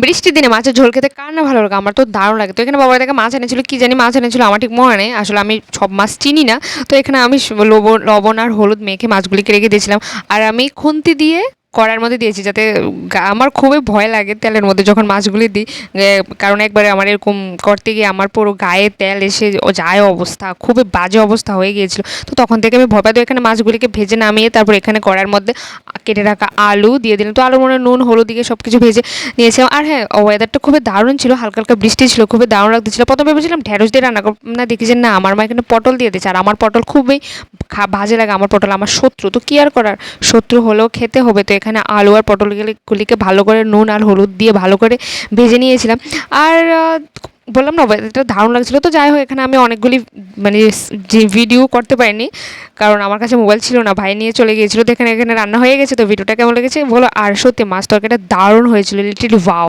বৃষ্টির দিনে মাছের ঝোল খেতে কার না ভালো লাগে, আমার তো দারুণ লাগে। তো এখানে বাবা দেখে মাছ এনেছিল, কী জানি মাছ এনেছিল আমার ঠিক মনে নেই, আসলে আমি সব মাছ চিনি না। তো এখানে আমি লবণ আর হলুদ মেখে মাছগুলিকে রেখে দিয়েছিলাম। আর আমি খুন্তি দিয়ে কড়ার মধ্যে দিয়েছি, যাতে আমার খুবই ভয় লাগে তেলের মধ্যে যখন মাছগুলি দিই। কারণ একবারে আমার এরকম করতে গিয়ে আমার পুরো গায়ে তেল এসে যায়, অবস্থা খুবই বাজে অবস্থা হয়ে গিয়েছিল। তো তখন থেকে আমি ভয় পাই। তো এখানে মাছগুলিকে ভেজে নামিয়ে তারপর এখানে কড়ার মধ্যে কেটে রাখা আলু দিয়ে দিলাম। তো আলুর মনে নুন হলুদ দিয়ে সব কিছু ভেজে নিয়েছিলাম। আর হ্যাঁ, ওয়েদারটা খুবই দারুণ ছিল, হালকা হালকা বৃষ্টি ছিল, খুবই দারুণ লাগতেছিল। প্রথমে ভেবেছিলাম ঢেঁড়স দিয়ে রান্না করব, না দেখি যে না, আমার মা এখানে পটল দিয়ে দিয়েছে। আর আমার পটল খুবই বাজে লাগে, আমার পটল আমার শত্রু। তো কী আর করার, শত্রু হলেও খেতে হবে। তো এখানে আলু আর পটলগুলিকে ভালো করে নুন আর হলুদ দিয়ে ভালো করে ভেজে নিয়েছিলাম। আর বললাম না, এটা দারুণ লাগছিলো। তো যাই হোক, এখানে আমি অনেকগুলি মানে যে ভিডিও করতে পারিনি, কারণ আমার কাছে মোবাইল ছিল না, ভাই নিয়ে চলে গিয়েছিলো। তো এখানে রান্না হয়ে গেছে। তো ভিডিওটা কেমন লেগেছে বলো। আর সত্যি মাছ তরকারিটা দারুণ হয়েছিল, লিটিল ওয়াও।